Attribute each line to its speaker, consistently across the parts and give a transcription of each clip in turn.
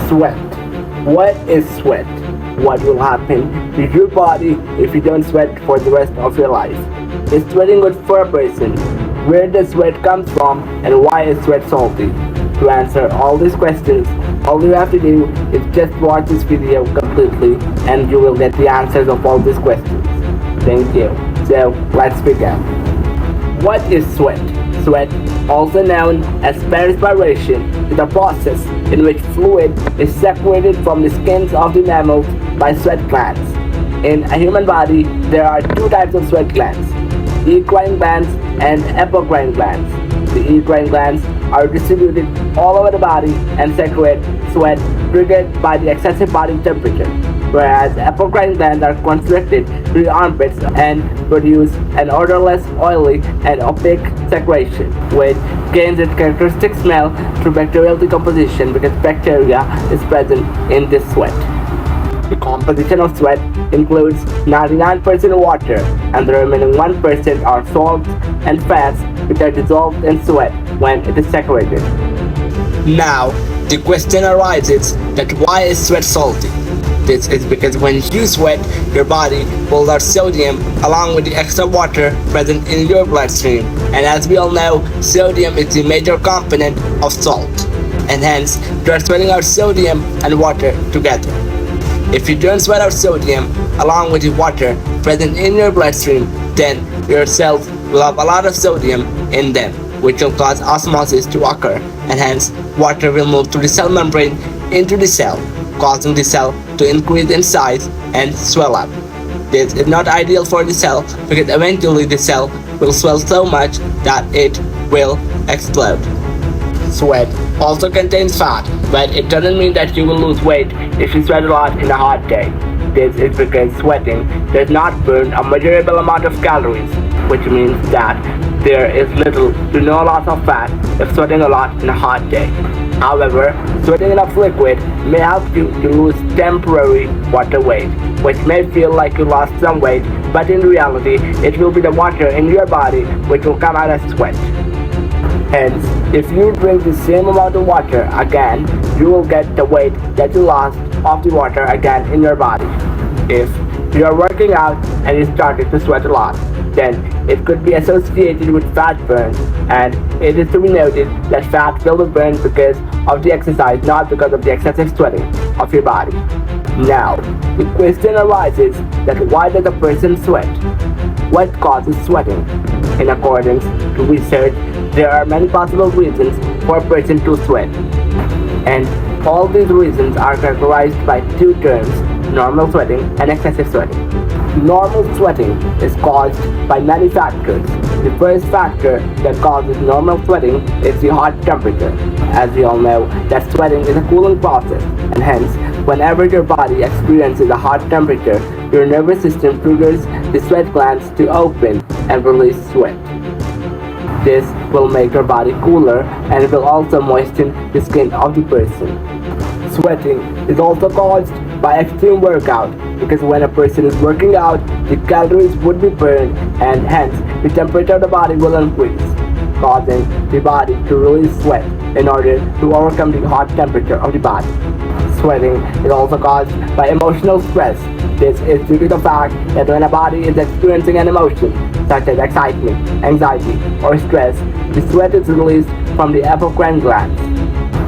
Speaker 1: Sweat. What is sweat? What will happen to your body if you don't sweat for the rest of your life? Is sweating good for a person? Where does sweat come from and why is sweat salty? To answer all these questions, all you have to do is just watch this video completely and you will get the answers of all these questions. Thank you. So let's begin. What is sweat? Sweat, also known as perspiration, is a process in which fluid is separated from the skins of the mammals by sweat glands. In a human body, there are two types of sweat glands, eccrine glands and apocrine glands. The eccrine glands are distributed all over the body and secrete sweat triggered by the excessive body temperature, whereas apocrine glands are constricted to the armpits and produce an odorless, oily, and opaque secretion, which gains its characteristic smell through bacterial decomposition because bacteria is present in this sweat. The composition of sweat includes 99% water and the remaining 1% are salts and fats which are dissolved in sweat when it is secreted. Now, the question arises that why is sweat salty? This is because when you sweat, your body pulls out sodium along with the extra water present in your bloodstream. And as we all know, sodium is the major component of salt. And hence, you are sweating out sodium and water together. If you don't sweat out sodium along with the water present in your bloodstream, then your cells will have a lot of sodium in them, which will cause osmosis to occur, and hence water will move through the cell membrane into the cell, causing the cell to increase in size and swell up. This is not ideal for the cell because eventually the cell will swell so much that it will explode. Sweat also contains fat, but it doesn't mean that you will lose weight if you sweat a lot in a hot day. This is because sweating does not burn a measurable amount of calories, which means that there is little to no loss of fat if sweating a lot in a hot day. However, sweating enough liquid may help you to lose temporary water weight, which may feel like you lost some weight, but in reality, it will be the water in your body which will come out as sweat. Hence, if you drink the same amount of water again, you will get the weight that you lost of the water again in your body. If you are working out and you started to sweat a lot, then it could be associated with fat burn, and it is to be noted that fat will be burned because of the exercise, not because of the excessive sweating of your body. Now, the question arises that why does a person sweat? What causes sweating? In accordance to research, there are many possible reasons for a person to sweat. And all these reasons are characterized by two terms, normal sweating and excessive sweating. Normal sweating is caused by many factors. The first factor that causes normal sweating is the hot temperature. As we all know, that sweating is a cooling process, and hence, whenever your body experiences a hot temperature, your nervous system triggers the sweat glands to open and release sweat. This will make your body cooler and it will also moisten the skin of the person. Sweating is also caused by extreme workout because when a person is working out, the calories would be burned and hence the temperature of the body will increase, causing the body to release sweat in order to overcome the hot temperature of the body. Sweating is also caused by emotional stress. This is due to the fact that when a body is experiencing an emotion, such as excitement, anxiety, or stress, the sweat is released from the apocrine glands.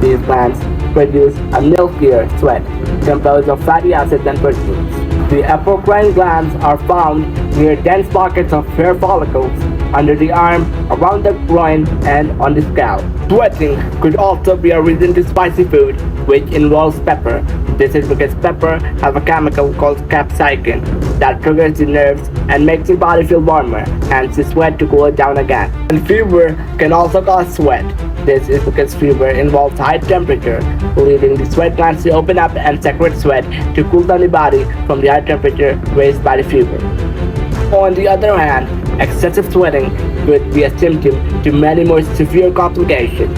Speaker 1: These glands produce a milkier sweat composed of fatty acids and proteins. The apocrine glands are found near dense pockets of hair follicles under the arm, around the groin, and on the scalp. Sweating could also be a reason to spicy food, which involves pepper. This is because pepper has a chemical called capsaicin that triggers the nerves and makes your body feel warmer, hence the sweat to cool it down again. And fever can also cause sweat. This is because fever involves high temperature, leading the sweat glands to open up and secrete sweat to cool down the body from the high temperature raised by the fever. On the other hand, excessive sweating could be a symptom to many more severe complications.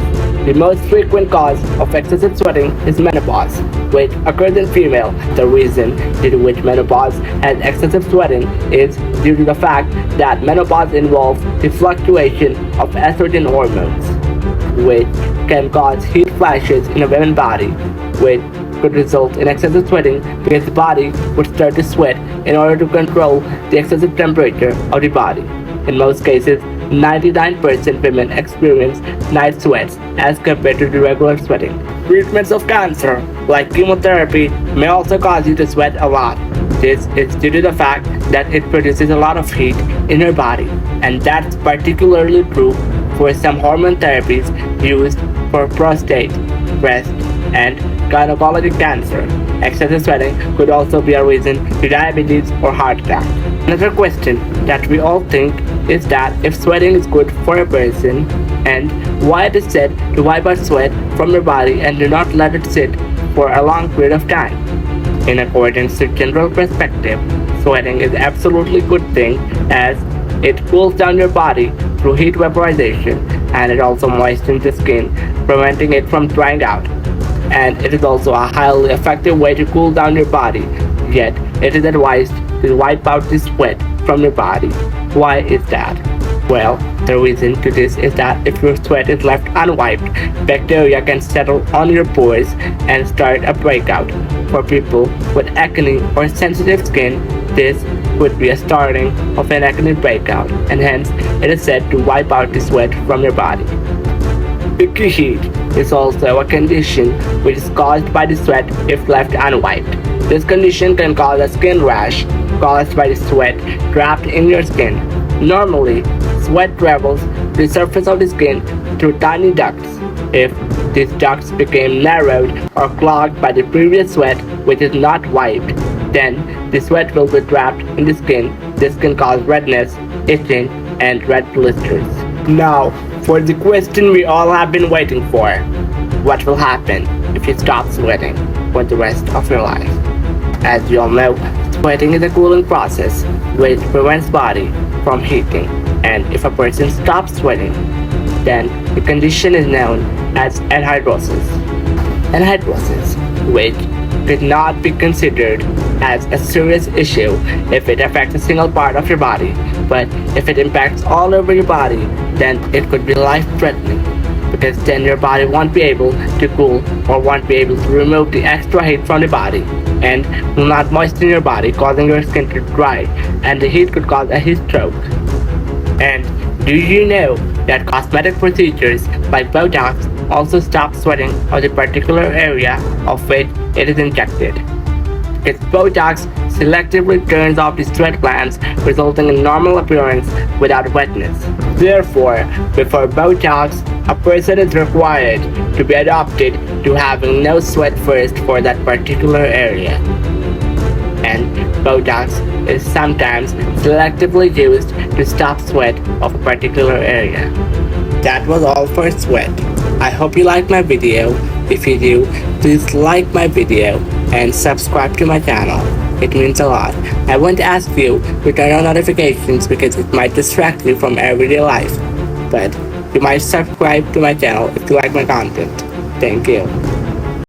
Speaker 1: The most frequent cause of excessive sweating is menopause, which occurs in female. The reason due to which menopause has excessive sweating is due to the fact that menopause involves the fluctuation of estrogen hormones. which can cause heat flashes in a woman's body, which could result in excessive sweating because the body would start to sweat in order to control the excessive temperature of the body. In most cases, 99% women experience night sweats as compared to the regular sweating. Treatments of cancer, like chemotherapy, may also cause you to sweat a lot. This is due to the fact that it produces a lot of heat in your body, and that's particularly true for some hormone therapies used for prostate, breast, and gynecology cancer. Excessive sweating could also be a reason to diabetes or heart attack. Another question that we all think is that if sweating is good for a person, and why it is said to wipe out sweat from your body and do not let it sit for a long period of time. In accordance to general perspective, sweating is absolutely good thing as it cools down your body through heat vaporization, and it also moistens the skin, preventing it from drying out. And it is also a highly effective way to cool down your body, yet it is advised to wipe out the sweat from your body. Why is that? Well, the reason to this is that if your sweat is left unwiped, bacteria can settle on your pores and start a breakout. For people with acne or sensitive skin, this could be a starting of an acne breakout, and hence it is said to wipe out the sweat from your body. Icky heat is also a condition which is caused by the sweat if left unwiped. This condition can cause a skin rash caused by the sweat trapped in your skin. Normally, sweat travels to the surface of the skin through tiny ducts. If these ducts became narrowed or clogged by the previous sweat which is not wiped, then the sweat will be trapped in the skin. This can cause redness, itching, and red blisters. Now, for the question we all have been waiting for. What will happen if you stop sweating for the rest of your life? As you all know, sweating is a cooling process which prevents body from heating, and if a person stops sweating, then the condition is known as anhidrosis. Anhidrosis, which could not be considered as a serious issue if it affects a single part of your body, but if it impacts all over your body, then it could be life-threatening, because then your body won't be able to cool or won't be able to remove the extra heat from the body, and will not moisten your body, causing your skin to dry, and the heat could cause a heat stroke. And do you know that cosmetic procedures like Botox also stop sweating of the particular area of which it is injected? Because Botox selectively turns off the sweat glands, resulting in normal appearance without wetness. Therefore, before Botox, a person is required to be adopted to having no sweat first for that particular area. And Botox is sometimes selectively used to stop sweat of a particular area. That was all for sweat. I hope you liked my video. If you do, please like my video and subscribe to my channel. It means a lot. I won't ask you to turn on notifications because it might distract you from everyday life. But you might subscribe to my channel if you like my content. Thank you.